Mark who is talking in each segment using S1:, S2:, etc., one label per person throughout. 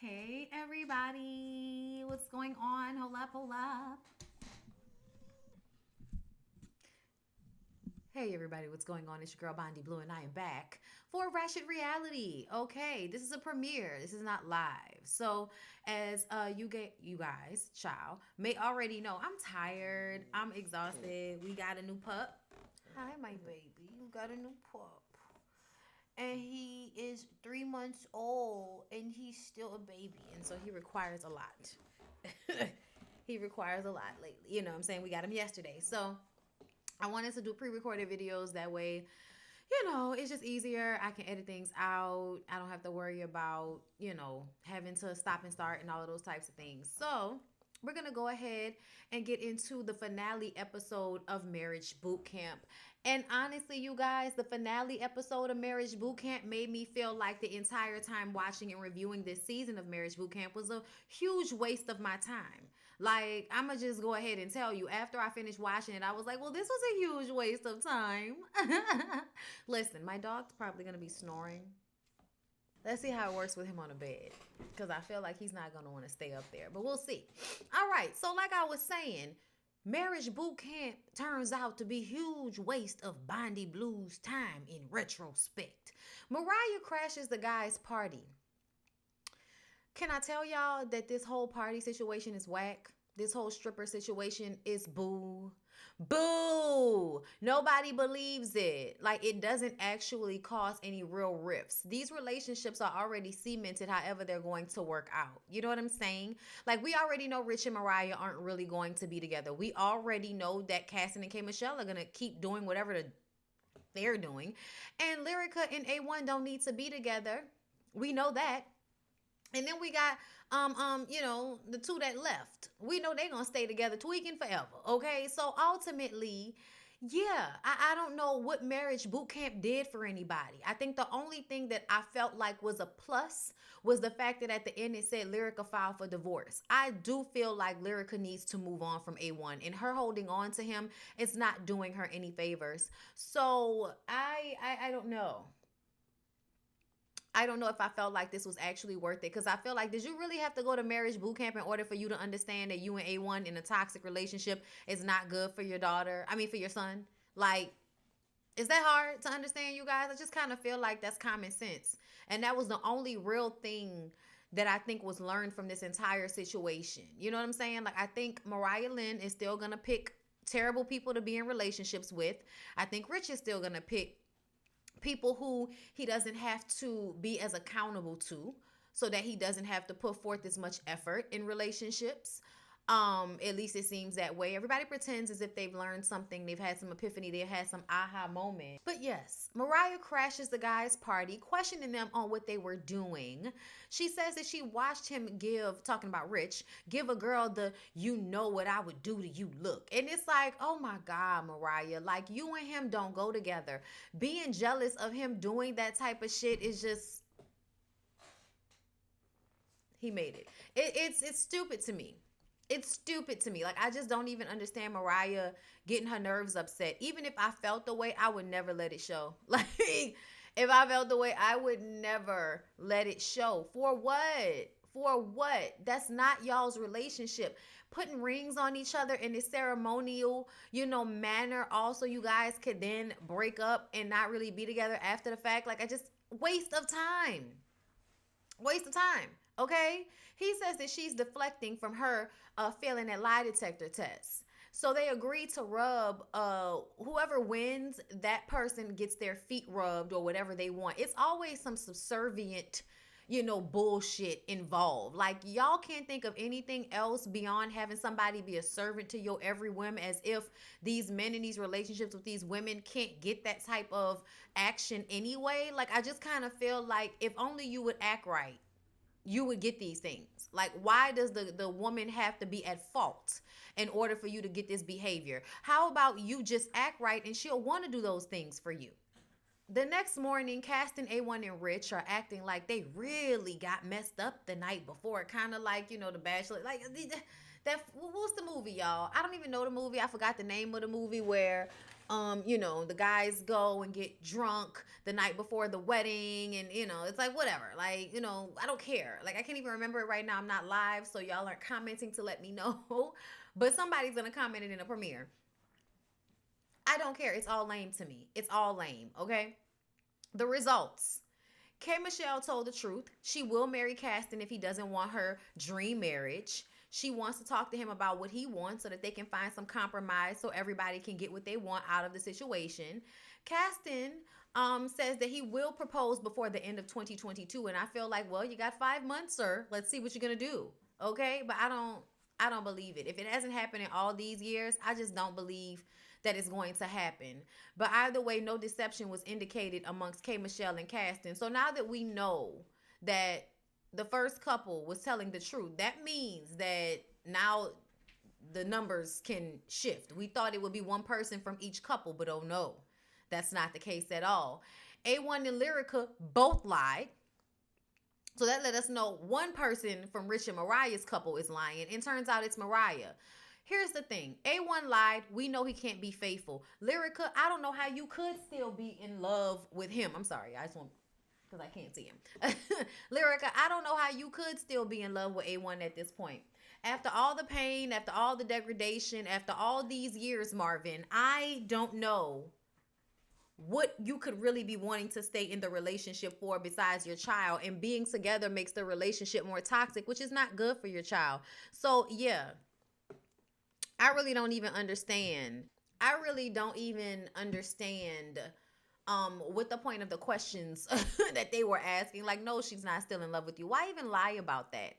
S1: Hey everybody, what's going on? Hold up, hold up. Hey everybody, what's going on? It's your girl BondyBlue and I am back for Ratchet Reality. Okay, this is a premiere. This is not live. So as you guys, child, may already know, I'm tired. I'm exhausted. We got a new pup. Hi, my baby. You got a new pup. And he is 3 months old and he's still a baby, and so he requires a lot. He requires a lot lately, what I'm saying. We got him yesterday, so I wanted to do pre-recorded videos. That way, it's just easier. I can edit things out. I don't have to worry about, having to stop and start and all of those types of things. So we're going to go ahead and get into the finale episode of Marriage Bootcamp. And honestly, you guys, the finale episode of Marriage Bootcamp made me feel like the entire time watching and reviewing this season of Marriage Bootcamp was a huge waste of my time. Like, I'm going to just go ahead and tell you, after I finished watching it, I was like, well, this was a huge waste of time. Listen, my dog's probably going to be snoring. Let's see how it works with him on the bed, because I feel like he's not going to want to stay up there, but we'll see. All right, so like I was saying, Marriage Bootcamp turns out to be a huge waste of BondyBlue's time in retrospect. Mariah crashes the guy's party. Can I tell y'all that this whole party situation is whack? This whole stripper situation is boo. Boo! Nobody believes it. Like, it doesn't actually cause any real rifts. These relationships are already cemented however they're going to work out. You know what I'm saying? Like, we already know Rich and Mariah aren't really going to be together. We already know that Cassie and K. Michelle are going to keep doing whatever they're doing. And Lyrica and A1 don't need to be together. We know that. And then we got the two that left. We know they're gonna stay together tweaking forever. Okay. So ultimately, yeah, I don't know what Marriage Bootcamp did for anybody. I think the only thing that I felt like was a plus was the fact that at the end it said Lyrica filed for divorce. I do feel like Lyrica needs to move on from A1, and her holding on to him is not doing her any favors. So I don't know. I don't know if I felt like this was actually worth it, because I feel like, did you really have to go to Marriage Bootcamp in order for you to understand that you and A1 in a toxic relationship is not good for your daughter? I mean, for your son? Like, is that hard to understand, you guys? I just kind of feel like that's common sense. And that was the only real thing that I think was learned from this entire situation. You know what I'm saying? Like, I think Mariah Lynn is still going to pick terrible people to be in relationships with. I think Rich is still going to pick people who he doesn't have to be as accountable to, so that he doesn't have to put forth as much effort in relationships. At least it seems that way. Everybody pretends as if they've learned something, they've had some epiphany, they've had some aha moment. But yes, Mariah crashes the guy's party, questioning them on what they were doing. She says that she watched him talking about Rich, give a girl the "you know what I would do to you" look. And it's like, oh my God, Mariah, like, you and him don't go together. Being jealous of him doing that type of shit is just, he made it. It's stupid to me. It's stupid to me. Like, I just don't even understand Mariah getting her nerves upset. Even if I felt the way, I would never let it show. Like, if I felt the way, I would never let it show. For what? For what? That's not y'all's relationship. Putting rings on each other in this ceremonial, manner. Also, you guys could then break up and not really be together after the fact. Like, I just, waste of time. Waste of time. Okay? He says that she's deflecting from her failing at lie detector tests. So they agree to rub, whoever wins, that person gets their feet rubbed or whatever they want. It's always some subservient, bullshit involved. Like, y'all can't think of anything else beyond having somebody be a servant to your every whim, as if these men in these relationships with these women can't get that type of action anyway. Like, I just kind of feel like if only you would act right, you would get these things. Like, why does the woman have to be at fault in order for you to get this behavior? How about you just act right and she'll want to do those things for you? The next morning, Caston, A1, and Rich are acting like they really got messed up the night before. Kind of like, The Bachelor. Like, what's the movie, y'all? I don't even know the movie. I forgot the name of the movie where The guys go and get drunk the night before the wedding, and it's like whatever. Like, I don't care. Like, I can't even remember it right now. I'm not live, so y'all aren't commenting to let me know. But somebody's gonna comment it in a premiere. I don't care. It's all lame to me. It's all lame, okay? The results. K. Michelle told the truth. She will marry Caston if he doesn't want her dream marriage. She wants to talk to him about what he wants so that they can find some compromise so everybody can get what they want out of the situation. Caston says that he will propose before the end of 2022, and I feel like, well, you got 5 months, sir. Let's see what you're gonna do, okay? But I don't believe it. If it hasn't happened in all these years, I just don't believe that is going to happen. But either way, no deception was indicated amongst K. Michelle and Caston. So now that we know that the first couple was telling the truth, that means that now the numbers can shift. We thought it would be one person from each couple, but oh no, that's not the case at all. A1 and Lyrica both lied. So that let us know one person from Rich and Mariah's couple is lying. And turns out it's Mariah. Here's the thing. A1 lied. We know he can't be faithful. Lyrica, I don't know how you could still be in love with him. I'm sorry. I just want, because I can't see him. Lyrica, I don't know how you could still be in love with A1 at this point. After all the pain, after all the degradation, after all these years, Marvin, I don't know what you could really be wanting to stay in the relationship for besides your child. And being together makes the relationship more toxic, which is not good for your child. So, yeah. I really don't even understand. I really don't even understand what the point of the questions that they were asking. Like, no, she's not still in love with you. Why even lie about that?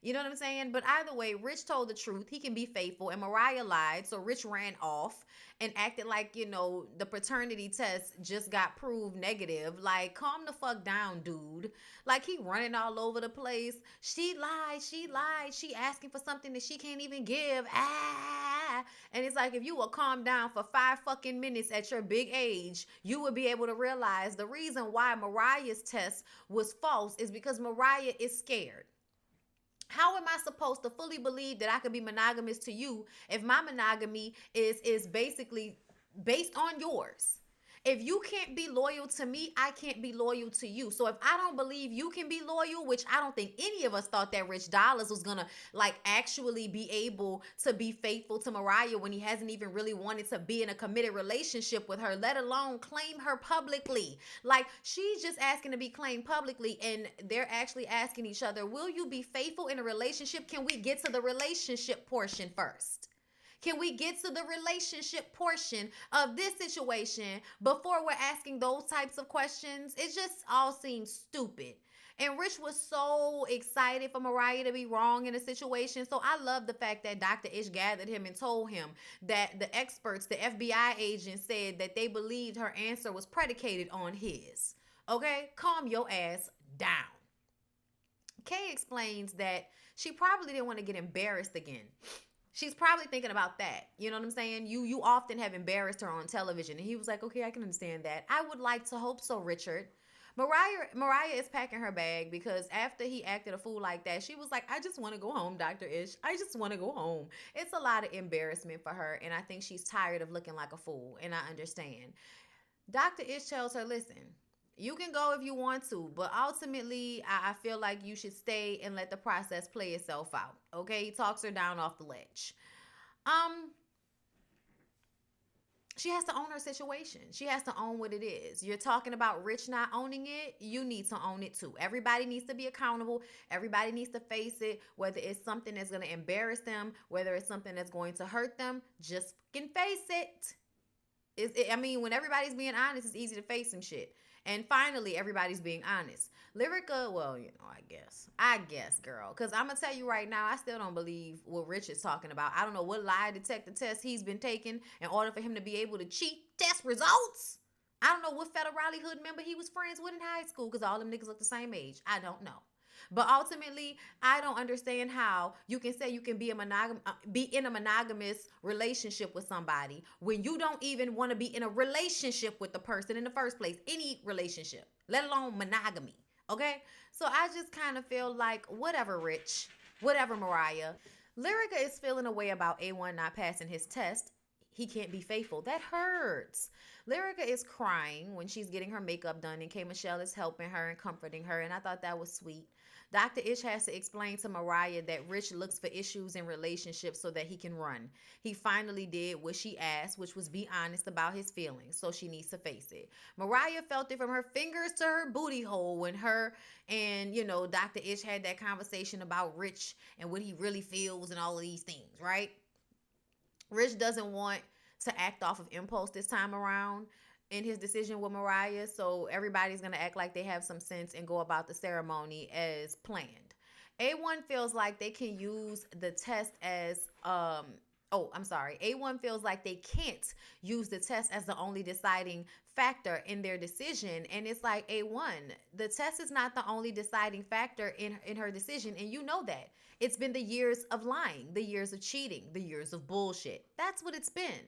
S1: You know what I'm saying? But either way, Rich told the truth. He can be faithful. And Mariah lied. So Rich ran off and acted like, the paternity test just got proved negative. Like, calm the fuck down, dude. Like, he running all over the place. She lied. She lied. She asking for something that she can't even give. And it's like, if you will calm down for 5 fucking minutes at your big age, you would be able to realize the reason why Mariah's test was false is because Mariah is scared. How am I supposed to fully believe that I could be monogamous to you if my monogamy is basically based on yours? If you can't be loyal to me, I can't be loyal to you. So if I don't believe you can be loyal, which I don't think any of us thought that Rich Dollars was gonna actually be able to be faithful to Mariah when he hasn't even really wanted to be in a committed relationship with her, let alone claim her publicly. Like, she's just asking to be claimed publicly, and they're actually asking each other, will you be faithful in a relationship? Can we get to the relationship portion first? Can we get to the relationship portion of this situation before we're asking those types of questions? It just all seems stupid. And Rich was so excited for Mariah to be wrong in a situation. So I love the fact that Dr. Ish gathered him and told him that the experts, the FBI agents, said that they believed her answer was predicated on his. Okay? Calm your ass down. Kay explains that she probably didn't want to get embarrassed again. She's probably thinking about that. You know what I'm saying? You often have embarrassed her on television. And he was like, okay, I can understand that. I would like to hope so, Richard. Mariah is packing her bag because after he acted a fool like that, she was like, I just want to go home, Dr. Ish. I just want to go home. It's a lot of embarrassment for her. And I think she's tired of looking like a fool. And I understand. Dr. Ish tells her, listen, you can go if you want to, but ultimately, I feel like you should stay and let the process play itself out. Okay? He talks her down off the ledge. She has to own her situation. She has to own what it is. You're talking about Rich not owning it. You need to own it too. Everybody needs to be accountable. Everybody needs to face it, whether it's something that's going to embarrass them, whether it's something that's going to hurt them. Just fucking face it. When everybody's being honest, it's easy to face some shit. And finally, everybody's being honest. Lyrica, well, I guess, girl. Because I'm going to tell you right now, I still don't believe what Rich is talking about. I don't know what lie detector test he's been taking in order for him to be able to cheat test results. I don't know what federally hood member he was friends with in high school because all them niggas look the same age. I don't know. But ultimately, I don't understand how you can say you can be in a monogamous relationship with somebody when you don't even want to be in a relationship with the person in the first place. Any relationship, let alone monogamy. Okay? So I just kind of feel like whatever, Rich, whatever, Mariah. Lyrica is feeling a way about A1 not passing his test. he can't be faithful. That hurts. Lyrica is crying when she's getting her makeup done, and K Michelle is helping her and comforting her, and I thought that was sweet. Dr. Ish has to explain to Mariah that Rich looks for issues in relationships so that he can run. He finally did what she asked, which was be honest about his feelings, so she needs to face it. Mariah felt it from her fingers to her booty hole when her and, Dr. Ish had that conversation about Rich and what he really feels and all of these things, right? Rich doesn't want to act off of impulse this time around in his decision with Mariah, so everybody's going to act like they have some sense and go about the ceremony as planned. A1 feels like they can use the test as I'm sorry. A1 feels like they can't use the test as the only deciding factor in their decision. And it's like, A1, the test is not the only deciding factor in her decision. And you know that. It's been the years of lying, the years of cheating, the years of bullshit. That's what it's been.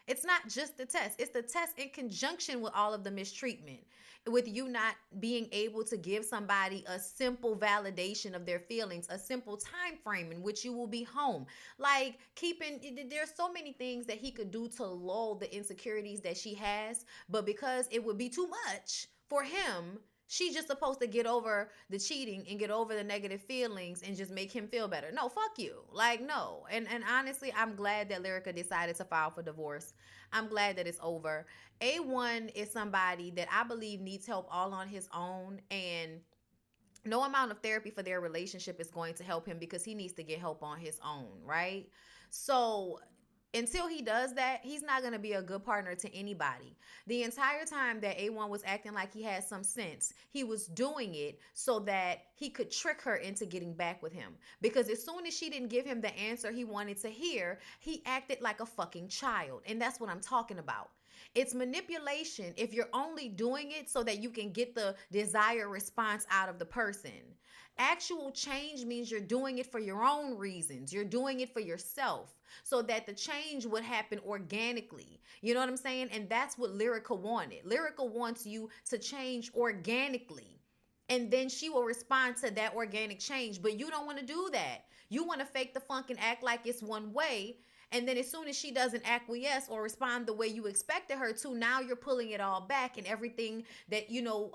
S1: It's not just the test. It's the test in conjunction with all of the mistreatment, with you not being able to give somebody a simple validation of their feelings, a simple time frame in which you will be home. Like there's so many things that he could do to lull the insecurities that she has, but because it would be too much for him, she's just supposed to get over the cheating and get over the negative feelings and just make him feel better. No, fuck you. Like, no. And honestly, I'm glad that Lyrica decided to file for divorce. I'm glad that it's over. A1 is somebody that I believe needs help all on his own, and no amount of therapy for their relationship is going to help him because he needs to get help on his own, right? So until he does that, he's not going to be a good partner to anybody. The entire time that A1 was acting like he had some sense, he was doing it so that he could trick her into getting back with him. Because as soon as she didn't give him the answer he wanted to hear, he acted like a fucking child. And that's what I'm talking about. It's manipulation if you're only doing it so that you can get the desired response out of the person. Actual change means you're doing it for your own reasons. You're doing it for yourself so that the change would happen organically. You know what I'm saying? And that's what Lyrica wanted. Lyrica wants you to change organically. And then she will respond to that organic change. But you don't want to do that. You want to fake the funk and act like it's one way. And then as soon as she doesn't acquiesce or respond the way you expected her to, now you're pulling it all back, and everything that,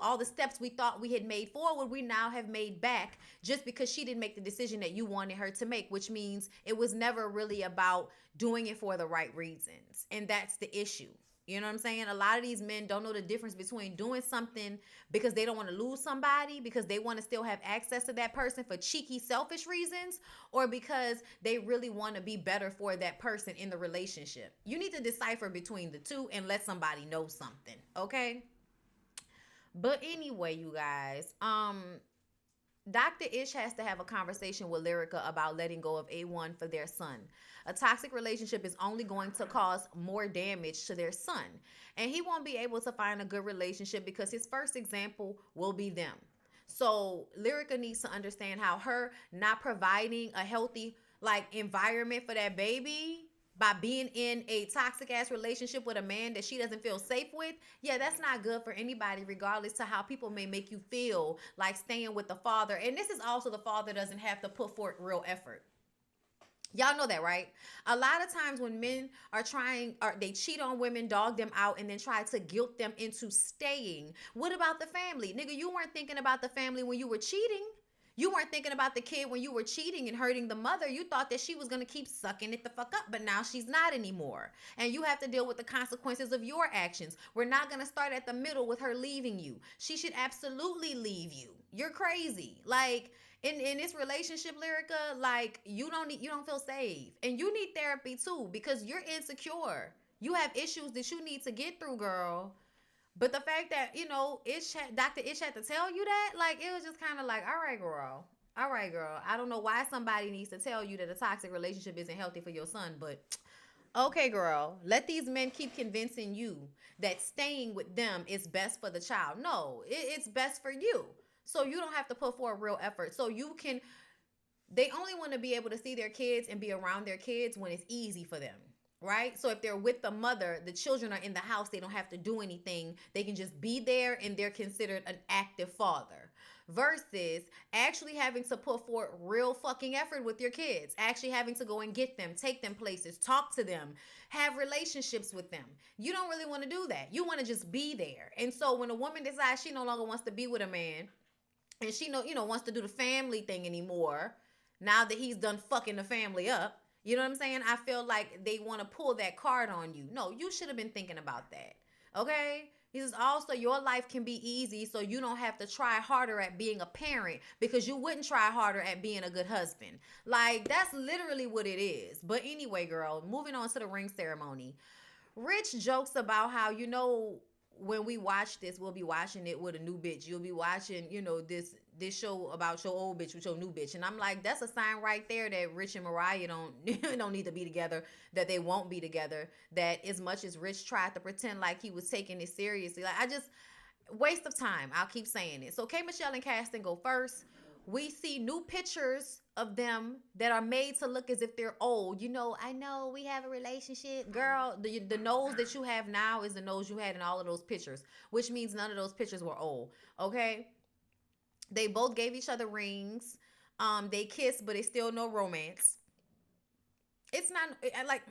S1: all the steps we thought we had made forward, we now have made back just because she didn't make the decision that you wanted her to make, which means it was never really about doing it for the right reasons. And that's the issue. You know what I'm saying? A lot of these men don't know the difference between doing something because they don't want to lose somebody, because they want to still have access to that person for cheeky, selfish reasons, or because they really want to be better for that person in the relationship. You need to decipher between the two and let somebody know something, okay? But anyway, you guys, Dr. Ish has to have a conversation with Lyrica about letting go of A1 for their son. A toxic relationship is only going to cause more damage to their son. And he won't be able to find a good relationship because his first example will be them. So Lyrica needs to understand how her not providing a healthy environment for that baby by being in a toxic ass relationship with a man that she doesn't feel safe with, yeah, that's not good for anybody, regardless to how people may make you feel like staying with the father. And this is also the father doesn't have to put forth real effort. Y'all know that, right? A lot of times when men are they cheat on women, dog them out, and then try to guilt them into staying. What about the family? Nigga, you weren't thinking about the family when you were cheating. You weren't thinking about the kid when you were cheating and hurting the mother. You thought that she was going to keep sucking it the fuck up, but now she's not anymore. And you have to deal with the consequences of your actions. We're not going to start at the middle with her leaving you. She should absolutely leave you. You're crazy. In this relationship, Lyrica, you don't feel safe. And you need therapy too, because you're insecure. You have issues that you need to get through, girl. But the fact that, Dr. Ish had to tell you that, it was just kind of like, all right, girl. All right, girl. I don't know why somebody needs to tell you that a toxic relationship isn't healthy for your son, but okay, girl. Let these men keep convincing you that staying with them is best for the child. No, it's best for you. So you don't have to put forth real effort. So they only want to be able to see their kids and be around their kids when it's easy for them. Right? So if they're with the mother, the children are in the house, they don't have to do anything. They can just be there and they're considered an active father. versus actually having to put forth real fucking effort with your kids, actually having to go and get them, take them places, talk to them, have relationships with them. You don't really want to do that. You want to just be there. And so when a woman decides she no longer wants to be with a man, and she wants to do the family thing anymore, now that he's done fucking the family up, you know what I'm saying? I feel like they want to pull that card on you. No, you should have been thinking about that. Okay? He says also your life can be easy, so you don't have to try harder at being a parent because you wouldn't try harder at being a good husband. Like, that's literally what it is. But anyway, girl, moving on to the ring ceremony. Rich jokes about how, when we watch this, we'll be watching it with a new bitch. You'll be watching, this show about your old bitch with your new bitch. And I'm like, that's a sign right there that Rich and Mariah don't need to be together, that they won't be together. That as much as Rich tried to pretend like he was taking it seriously, like, I just waste of time. I'll keep saying it. So K Michelle and Caston go first. We see new pictures of them that are made to look as if they're old. I know we have a relationship. Girl, the nose that you have now is the nose you had in all of those pictures, which means none of those pictures were old. Okay? They both gave each other rings. They kissed, but it's still no romance. It's not like,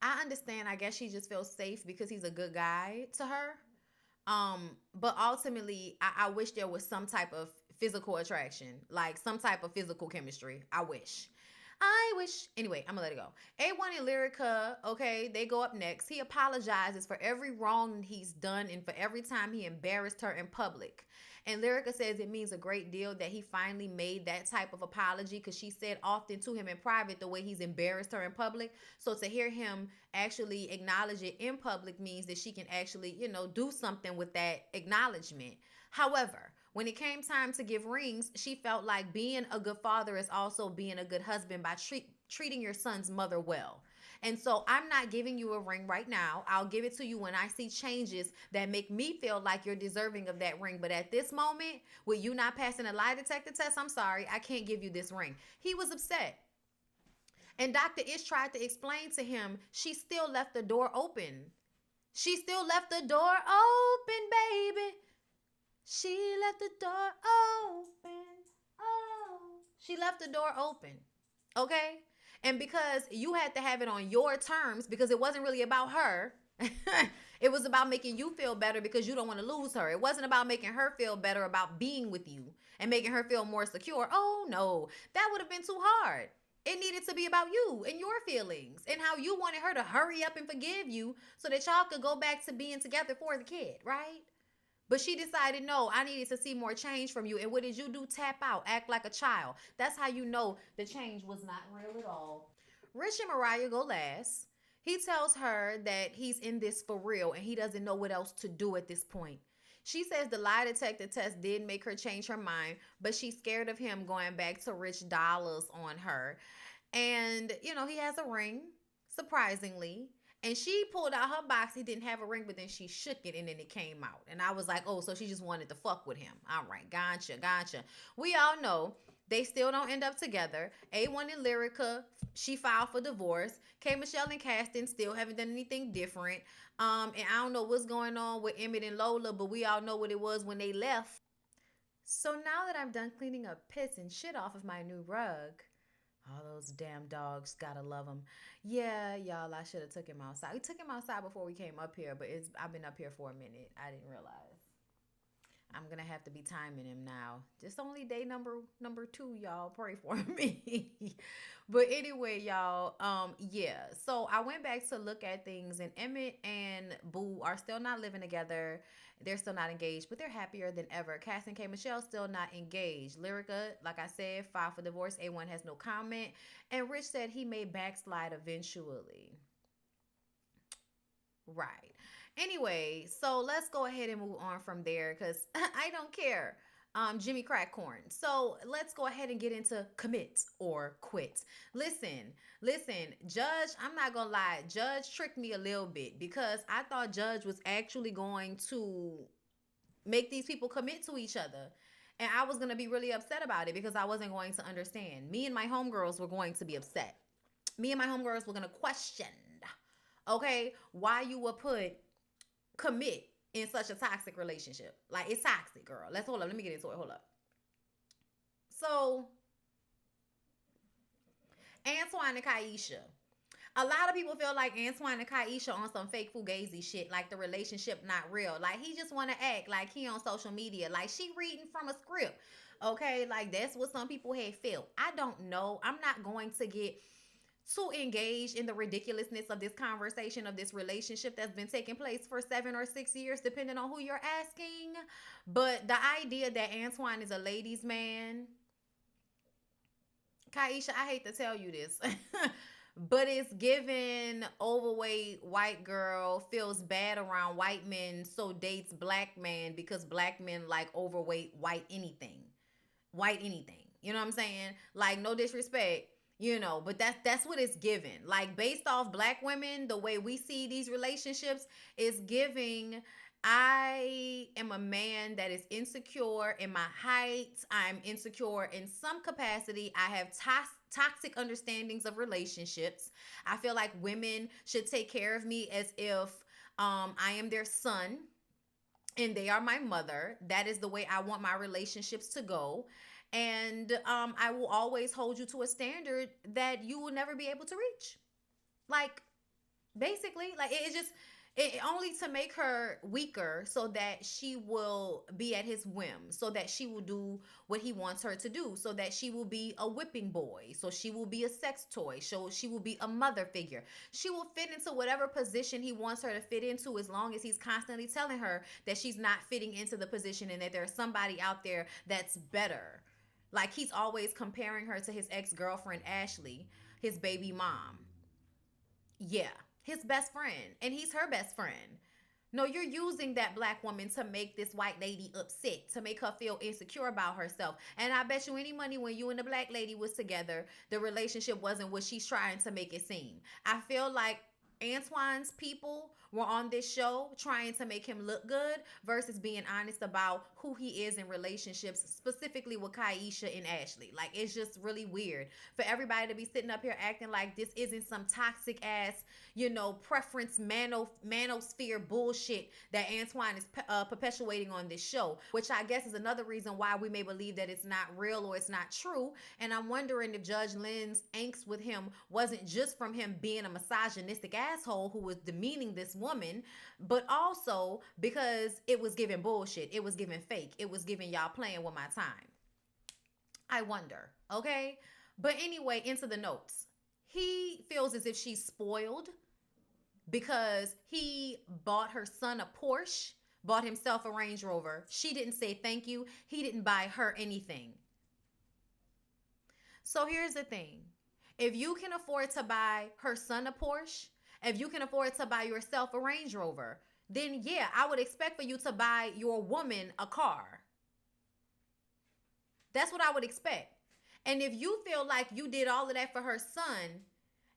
S1: I understand. I guess she just feels safe because he's a good guy to her. But ultimately, I wish there was some type of physical attraction, like some type of physical chemistry. I wish. Anyway, I'm gonna let it go. A1 and Lyrica, okay, they go up next. He apologizes for every wrong he's done and for every time he embarrassed her in public. And Lyrica says it means a great deal that he finally made that type of apology because she said often to him in private the way he's embarrassed her in public. So to hear him actually acknowledge it in public means that she can actually, do something with that acknowledgement. However, when it came time to give rings, she felt like being a good father is also being a good husband by treating your son's mother well. And so I'm not giving you a ring right now. I'll give it to you when I see changes that make me feel like you're deserving of that ring. But at this moment, with you not passing a lie detector test, I'm sorry, I can't give you this ring. He was upset. And Dr. Ish tried to explain to him, she still left the door open. She still left the door open, baby. She left the door open. Oh. She left the door open. Okay? And because you had to have it on your terms, because it wasn't really about her. It was about making you feel better because you don't want to lose her. It wasn't about making her feel better about being with you and making her feel more secure. Oh, no. That would have been too hard. It needed to be about you and your feelings and how you wanted her to hurry up and forgive you so that y'all could go back to being together for the kid, right? But she decided, no, I needed to see more change from you. And what did you do? Tap out, act like a child. That's how you know the change was not real at all. Rich and Mariah go last. He tells her that he's in this for real and he doesn't know what else to do at this point. She says the lie detector test did make her change her mind, but she's scared of him going back to rich dollars on her. And, he has a ring, surprisingly. And she pulled out her box. He didn't have a ring, but then she shook it and then it came out. And I was like, oh, so she just wanted to fuck with him. All right, gotcha. We all know they still don't end up together. A1 and Lyrica, she filed for divorce. K Michelle and Caston still haven't done anything different. And I don't know what's going on with Emmett and Lola, but we all know what it was when they left. So now that I'm done cleaning up piss and shit off of my new rug, all those damn dogs, gotta love them. Yeah, y'all, I should have took him outside. We took him outside before we came up here, but I've been up here for a minute. I didn't realize. I'm gonna have to be timing him now. Just only day number 2, y'all. Pray for me. But anyway, y'all, yeah. So I went back to look at things, and Emmett and Boo are still not living together. They're still not engaged, but they're happier than ever. Cass and K Michelle still not engaged. Lyrica, like I said, filed for divorce. A1 has no comment. And Rich said he may backslide eventually. Right. Anyway, so let's go ahead and move on from there because I don't care. Jimmy Crackcorn. So let's go ahead and get into commit or quit. Listen, Judge, I'm not gonna lie, Judge tricked me a little bit because I thought Judge was actually going to make these people commit to each other. And I was gonna be really upset about it because I wasn't going to understand. Me and my homegirls were going to be upset. Me and my homegirls were gonna question, okay, why you would put commit in such a toxic relationship. Like, it's toxic, girl. Let's hold up. Let me get into it. Hold up. So, Antoine and Kaisha. A lot of people feel like Antoine and Kaisha on some fake fugazi shit, like the relationship not real. Like, he just want to act like he on social media, like she reading from a script. Okay, like that's what some people had felt. I don't know. I'm not going to get too engaged in the ridiculousness of this conversation, of this relationship that's been taking place for 7 or 6 years, depending on who you're asking. But the idea that Antoine is a ladies' man, Kaisha, I hate to tell you this, but it's given overweight white girl feels bad around white men, so dates black man because black men like overweight white anything. White anything. You know what I'm saying? Like, no disrespect, but that's what it's given. Like, based off black women, the way we see these relationships is giving. I am a man that is insecure in my height. I'm insecure in some capacity. I have toxic understandings of relationships. I feel like women should take care of me as if I am their son and they are my mother. That is the way I want my relationships to go. And I will always hold you to a standard that you will never be able to reach. Like, basically, like it just it only to make her weaker so that she will be at his whim, so that she will do what he wants her to do, so that she will be a whipping boy, so she will be a sex toy, so she will be a mother figure. She will fit into whatever position he wants her to fit into, as long as he's constantly telling her that she's not fitting into the position and that there's somebody out there that's better. Like, he's always comparing her to his ex-girlfriend Ashley, his baby mom. Yeah, his best friend, and he's her best friend. No, you're using that black woman to make this white lady upset, to make her feel insecure about herself. And I bet you any money, when you and the black lady was together, the relationship wasn't what she's trying to make it seem. I feel like Antoine's people were on this show trying to make him look good versus being honest about who he is in relationships, specifically with Kaisha and Ashley. Like, it's just really weird for everybody to be sitting up here acting like this isn't some toxic ass, preference manosphere bullshit that Antoine is perpetuating on this show, which I guess is another reason why we may believe that it's not real or it's not true. And I'm wondering if Judge Lynn's angst with him wasn't just from him being a misogynistic asshole who was demeaning this woman, but also because it was giving bullshit. It was giving fake. It was giving y'all playing with my time. I wonder. Okay. But anyway, into the notes. He feels as if she's spoiled because he bought her son a Porsche, bought himself a Range Rover. She didn't say thank you. He didn't buy her anything. So here's the thing. If you can afford to buy her son a Porsche, if you can afford to buy yourself a Range Rover, then yeah, I would expect for you to buy your woman a car. That's what I would expect. And if you feel like you did all of that for her son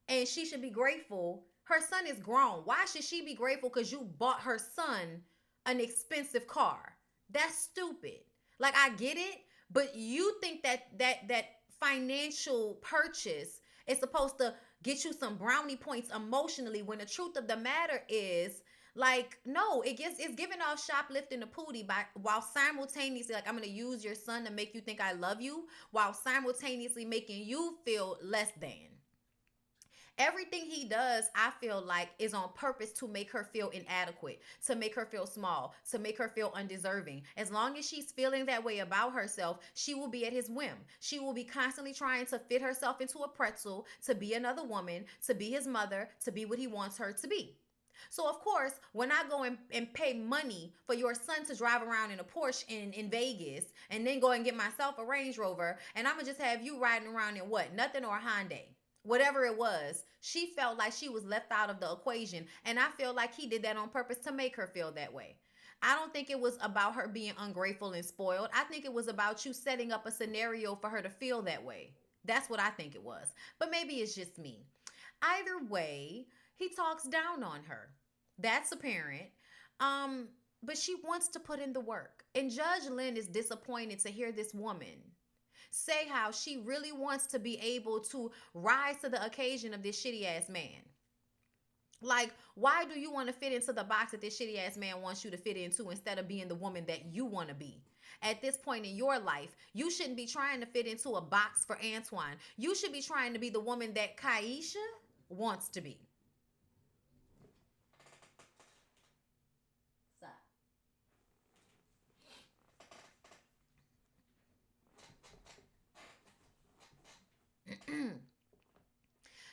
S1: and she should be grateful, her son is grown. Why should she be grateful because you bought her son an expensive car? That's stupid. Like, I get it, but you think that financial purchase is supposed to get you some brownie points emotionally, when the truth of the matter is, like, no, it's giving off shoplifting the pootie while simultaneously, like, I'm gonna use your son to make you think I love you, while simultaneously making you feel less than. Everything he does, I feel like, is on purpose to make her feel inadequate, to make her feel small, to make her feel undeserving. As long as she's feeling that way about herself, she will be at his whim. She will be constantly trying to fit herself into a pretzel, to be another woman, to be his mother, to be what he wants her to be. So, of course, when I go and pay money for your son to drive around in a Porsche in Vegas, and then go and get myself a Range Rover, and I'm going to just have you riding around in what? Nothing, or a Hyundai. Whatever it was, she felt like she was left out of the equation. And I feel like he did that on purpose to make her feel that way. I don't think it was about her being ungrateful and spoiled. I think it was about you setting up a scenario for her to feel that way. That's what I think it was. But maybe it's just me. Either way, he talks down on her. That's apparent. But she wants to put in the work. And Judge Lynn is disappointed to hear this woman say how she really wants to be able to rise to the occasion of this shitty ass man. Like, why do you want to fit into the box that this shitty ass man wants you to fit into instead of being the woman that you want to be? At this point in your life, you shouldn't be trying to fit into a box for Antoine. You should be trying to be the woman that Kaisha wants to be.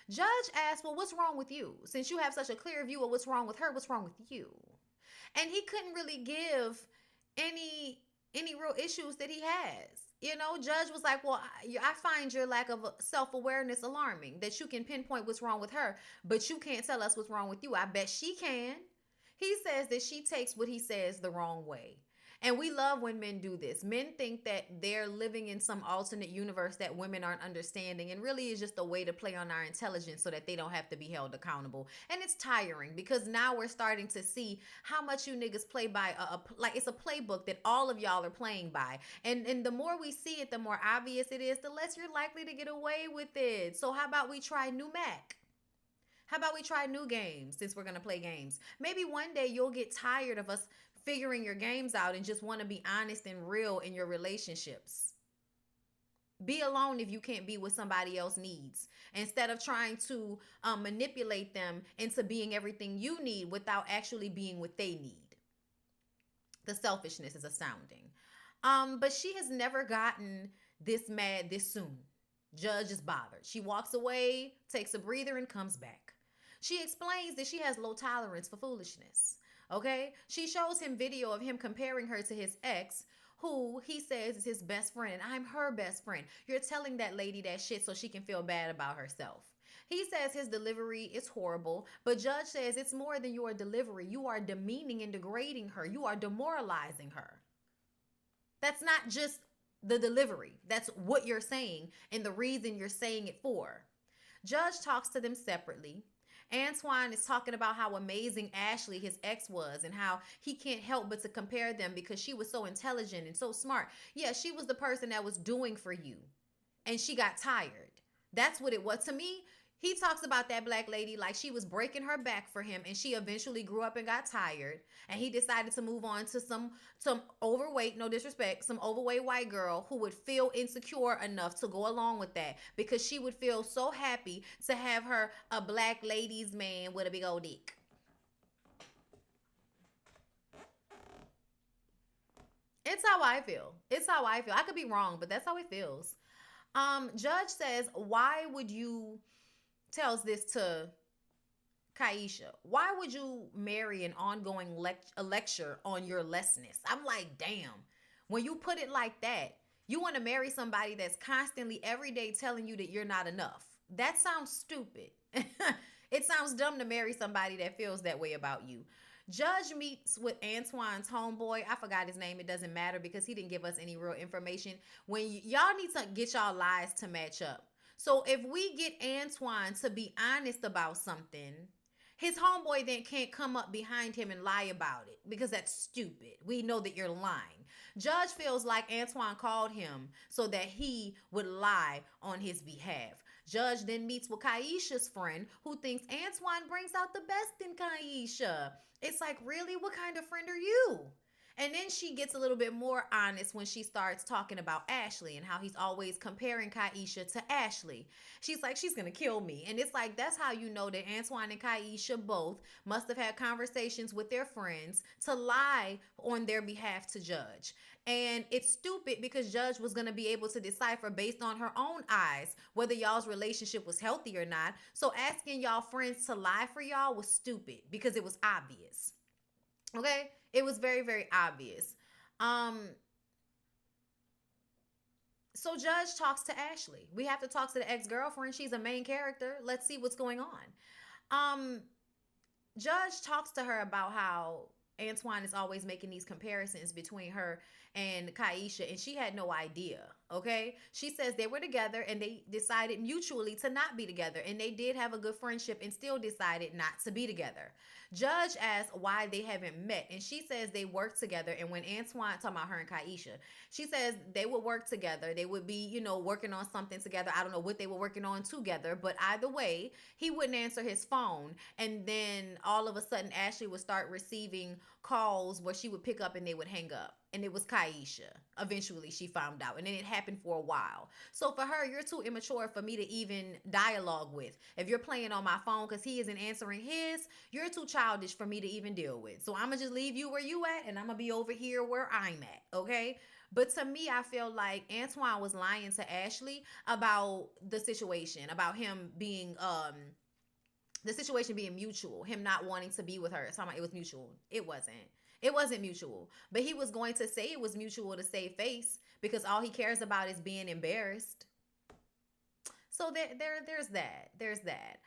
S1: Judge asked, well, what's wrong with you? Since you have such a clear view of what's wrong with her, what's wrong with you? And he couldn't really give any any real issues that he has. You know, Judge was like, well, I find your lack of self-awareness alarming, that you can pinpoint what's wrong with her, but you can't tell us what's wrong with you. I bet she can. He says that she takes what he says the wrong way. And we love when men do this. Men think that they're living in some alternate universe that women aren't understanding, and really is just a way to play on our intelligence so that they don't have to be held accountable. And it's tiring because now we're starting to see how much you niggas play by like it's a playbook that all of y'all are playing by. And the more we see it, the more obvious it is, the less you're likely to get away with it. So how about we try new Mac? How about we try new games since we're going to play games? Maybe one day you'll get tired of us figuring your games out and just want to be honest and real in your relationships. Be alone if you can't be what somebody else needs, instead of trying to manipulate them into being everything you need without actually being what they need. The selfishness is astounding. But she has never gotten this mad this soon. Judge is bothered. She walks away, takes a breather, and comes back. She explains that she has low tolerance for foolishness. Okay? She shows him video of him comparing her to his ex, who he says is his best friend, and I'm her best friend. You're telling that lady that shit so she can feel bad about herself. He says his delivery is horrible, but Judge says it's more than your delivery. You are demeaning and degrading her. You are demoralizing her. That's not just the delivery. That's what you're saying and the reason you're saying it for. Judge talks to them separately. Antoine is talking about how amazing Ashley, his ex, was, and how he can't help but to compare them because she was so intelligent and so smart. Yeah, she was the person that was doing for you, and she got tired. That's what it was. To me, he talks about that black lady like she was breaking her back for him, and she eventually grew up and got tired, and he decided to move on to some overweight, no disrespect, some overweight white girl who would feel insecure enough to go along with that because she would feel so happy to have her a black ladies man with a big old dick. It's how I feel. It's how I feel. I could be wrong, but that's how it feels. Judge says, why would you tells this to Kaisha? Why would you marry an ongoing lecture on your lessness? I'm like, damn. When you put it like that, you want to marry somebody that's constantly every day telling you that you're not enough. That sounds stupid. It sounds dumb to marry somebody that feels that way about you. Judge meets with Antoine's homeboy. I forgot his name. It doesn't matter because he didn't give us any real information. When y'all need to get y'all lies to match up. So if we get Antoine to be honest about something, his homeboy then can't come up behind him and lie about it because that's stupid. We know that you're lying. Judge feels like Antoine called him so that he would lie on his behalf. Judge then meets with Kaisha's friend who thinks Antoine brings out the best in Kaisha. It's like, really? What kind of friend are you? And then she gets a little bit more honest when she starts talking about Ashley and how he's always comparing Kaisha to Ashley. She's like, she's going to kill me. And it's like, that's how you know that Antoine and Kaisha both must have had conversations with their friends to lie on their behalf to Judge. And it's stupid because Judge was going to be able to decipher based on her own eyes whether y'all's relationship was healthy or not. So asking y'all friends to lie for y'all was stupid because it was obvious. Okay? It was very, very obvious. So Judge talks to Ashley. We have to talk to the ex-girlfriend. She's a main character. Let's see what's going on. Judge talks to her about how Antoine is always making these comparisons between her and Kaisha, and she had no idea. Okay, she says they were together and they decided mutually to not be together, and they did have a good friendship and still decided not to be together. Judge asked why they haven't met, and she says they worked together. And when Antoine, talking about her and Kaisha, she says they would work together. They would be, working on something together. I don't know what they were working on together, but either way, he wouldn't answer his phone. And then all of a sudden, Ashley would start receiving calls where she would pick up and they would hang up. And it was Kaisha. Eventually, she found out. And then it happened for a while. So for her, you're too immature for me to even dialogue with. If you're playing on my phone because he isn't answering his, you're too childish for me to even deal with. So I'm going to just leave you where you at, and I'm going to be over here where I'm at, okay? But to me, I feel like Antoine was lying to Ashley about the situation, about him being, the situation being mutual, him not wanting to be with her. Talking about it was mutual. It wasn't. It wasn't mutual. But he was going to say it was mutual to save face because all he cares about is being embarrassed. So there's that. There's that.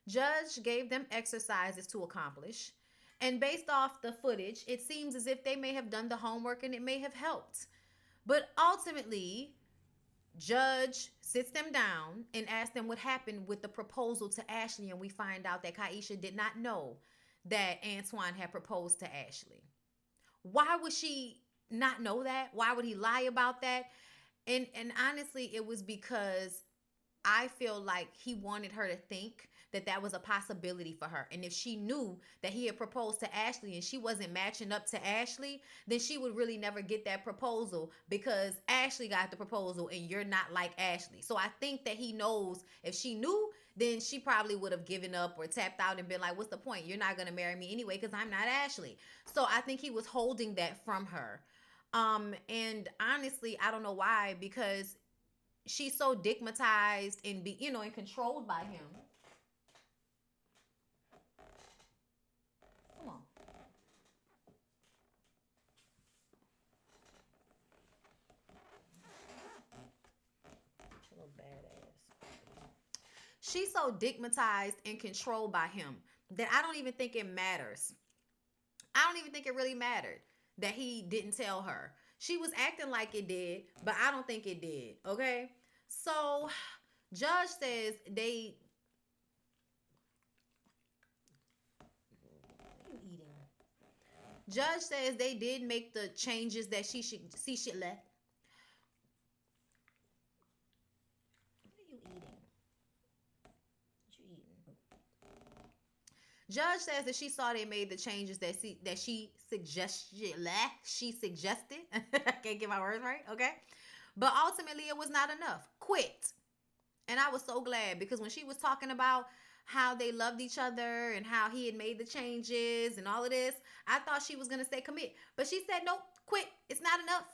S1: Judge gave them exercises to accomplish. And based off the footage, it seems as if they may have done the homework and it may have helped. But ultimately, Judge sits them down and asks them what happened with the proposal to Ashley. And we find out that Kaisha did not know that Antoine had proposed to Ashley. Why would she not know that? Why would he lie about that? And honestly, it was because I feel like he wanted her to think that that was a possibility for her. And if she knew that he had proposed to Ashley and she wasn't matching up to Ashley, then she would really never get that proposal because Ashley got the proposal and you're not like Ashley. So I think that he knows if she knew, then she probably would have given up or tapped out and been like, what's the point? You're not going to marry me anyway because I'm not Ashley. So I think he was holding that from her. And honestly, I don't know why, because she's so digmatized and and controlled by him. Come on. Little badass. She's so digmatized and controlled by him that I don't even think it matters. I don't even think it really mattered that he didn't tell her. She was acting like it did, but I don't think it did. Okay. So Judge says they what are you eating? Judge says they did make the changes that she should let. What are you eating? What you eating? Judge says that she saw they made the changes that she suggested. She suggested. I can't get my words right. Okay. But ultimately, it was not enough. Quit. And I was so glad because when she was talking about how they loved each other and how he had made the changes and all of this, I thought she was going to say commit. But she said, nope, quit. It's not enough.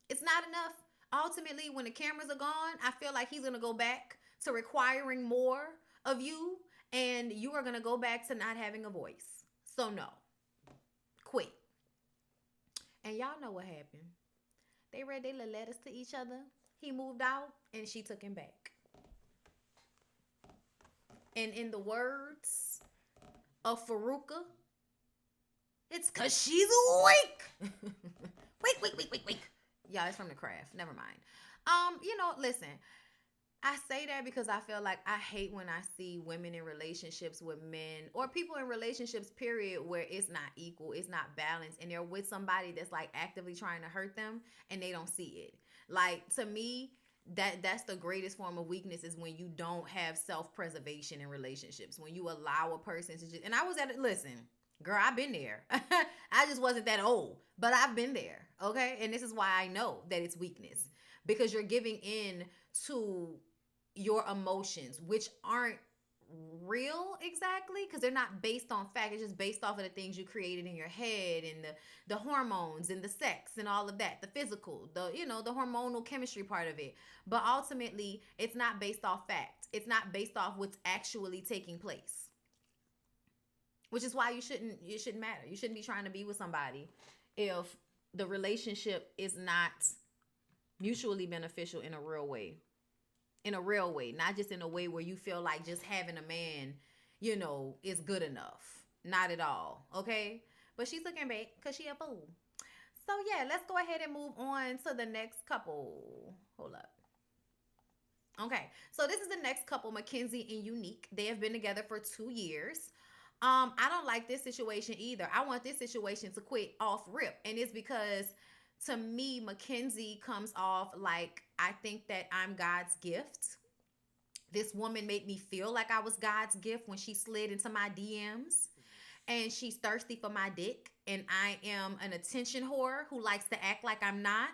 S1: It's not enough. Ultimately, when the cameras are gone, I feel like he's going to go back to requiring more of you, and you are going to go back to not having a voice. So no, quit. And y'all know what happened. They read their little letters to each other. He moved out and she took him back. And in the words of Faruka, it's because she's weak. Weak. Yeah, it's from The Craft. Never mind. Listen, I say that because I feel like I hate when I see women in relationships with men or people in relationships, period, where it's not equal, it's not balanced, and they're with somebody that's like actively trying to hurt them and they don't see it. Like, to me, that's the greatest form of weakness is when you don't have self-preservation in relationships, when you allow a person to just, and I was at it, listen, girl, I've been there. I just wasn't that old, but I've been there, okay? And this is why I know that it's weakness, because you're giving in to your emotions, which aren't real exactly, because they're not based on fact. It's just based off of the things you created in your head and the hormones and the sex and all of that, the physical, the hormonal chemistry part of it. But ultimately, it's not based off fact. It's not based off what's actually taking place, which is why it shouldn't matter. You shouldn't be trying to be with somebody if the relationship is not mutually beneficial in a real way. In a real way, not just in a way where you feel like just having a man, is good enough. Not at all. Okay. But she's looking back because she a fool. So yeah, let's go ahead and move on to the next couple. Hold up. Okay, so this is the next couple, Mackenzie and Unique. They have been together for 2 years. I don't like this situation either. I want this situation to quit off rip, and it's because to me, Mackenzie comes off like I think that I'm God's gift. This woman made me feel like I was God's gift when she slid into my DMs, and she's thirsty for my dick, and I am an attention whore who likes to act like I'm not.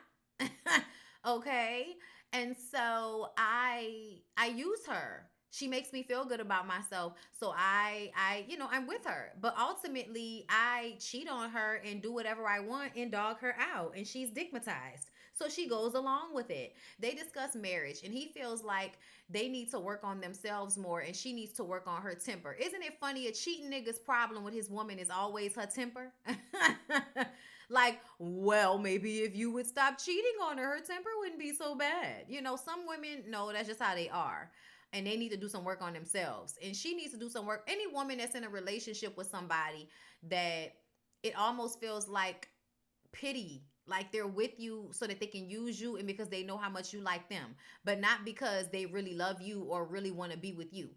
S1: Okay, and so I use her. She makes me feel good about myself, so I'm with her, but ultimately I cheat on her and do whatever I want and dog her out, and she's stigmatized, so she goes along with it. They discuss marriage, and he feels like they need to work on themselves more, and she needs to work on her temper. Isn't it funny? A cheating nigga's problem with his woman is always her temper. Like, well, maybe if you would stop cheating on her, her temper wouldn't be so bad. Some women, no, that's just how they are. And they need to do some work on themselves. And she needs to do some work. Any woman that's in a relationship with somebody that it almost feels like pity, like they're with you so that they can use you and because they know how much you like them, but not because they really love you or really want to be with you.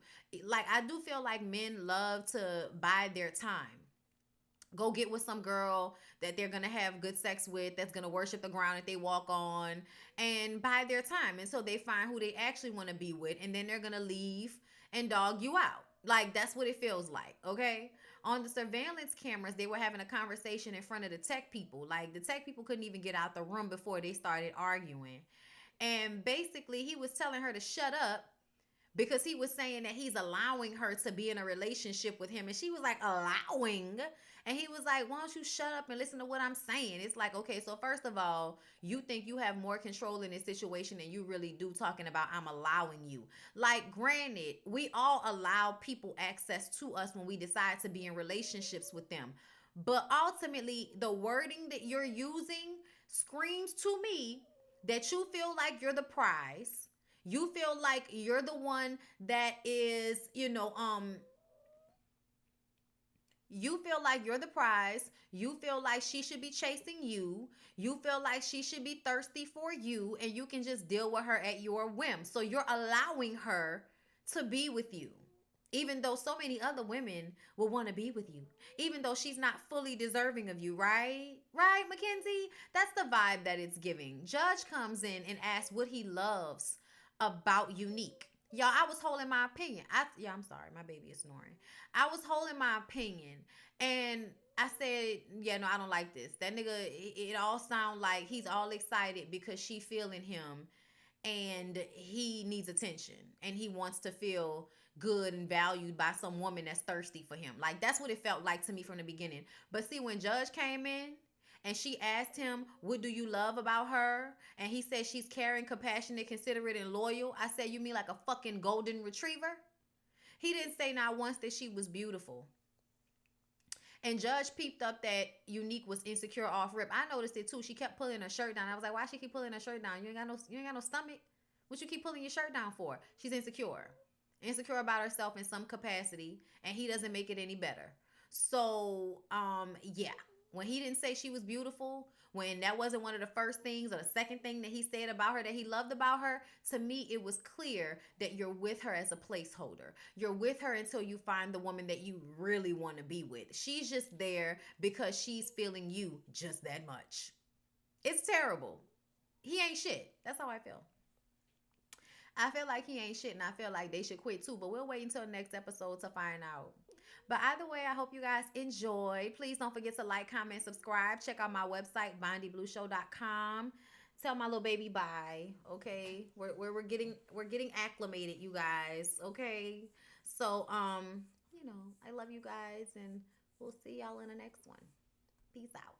S1: Like, I do feel like men love to buy their time, go get with some girl that they're gonna have good sex with, that's gonna worship the ground that they walk on, and buy their time. And so they find who they actually want to be with, and then they're gonna leave and dog you out. Like, that's what it feels like. Okay. On the surveillance cameras, they were having a conversation in front of the tech people. Like, the tech people couldn't even get out the room before they started arguing. And basically, he was telling her to shut up because he was saying that he's allowing her to be in a relationship with him. And she was like, allowing? And he was like, why don't you shut up and listen to what I'm saying? It's like, okay, so first of all, you think you have more control in this situation than you really do, talking about I'm allowing you. Like, granted, we all allow people access to us when we decide to be in relationships with them. But ultimately, the wording that you're using screams to me that you feel like you're the prize. You feel like you're the one that is, you feel like you're the prize. You feel like she should be chasing you. You feel like she should be thirsty for you, and you can just deal with her at your whim. So you're allowing her to be with you, even though so many other women will want to be with you, even though she's not fully deserving of you, right? Right, Mackenzie? That's the vibe that it's giving. Judge comes in and asks what he loves about Unique. Y'all, I was holding my opinion. I'm sorry, my baby is snoring. I was holding my opinion, and I said, yeah, no, I don't like this. That nigga, it all sound like he's all excited because she feeling him, and he needs attention, and he wants to feel good and valued by some woman that's thirsty for him. Like, that's what it felt like to me from the beginning. But see, when Judge came in and she asked him, what do you love about her? And he said she's caring, compassionate, considerate, and loyal. I said, you mean like a fucking golden retriever? He didn't say not once that she was beautiful. And Judge peeped up that Unique was insecure off rip. I noticed it too. She kept pulling her shirt down. I was like, why she keep pulling her shirt down? You ain't got no stomach. What you keep pulling your shirt down for? She's insecure. Insecure about herself in some capacity, and he doesn't make it any better. So, yeah. When he didn't say she was beautiful, when that wasn't one of the first things or the second thing that he said about her that he loved about her, to me, it was clear that you're with her as a placeholder. You're with her until you find the woman that you really want to be with. She's just there because she's feeling you just that much. It's terrible. He ain't shit. That's how I feel. I feel like he ain't shit, and I feel like they should quit too. But we'll wait until the next episode to find out. But either way, I hope you guys enjoy. Please don't forget to like, comment, subscribe. Check out my website, BondyBlueShow.com. Tell my little baby bye. Okay, we're getting acclimated, you guys. Okay, so I love you guys, and we'll see y'all in the next one. Peace out.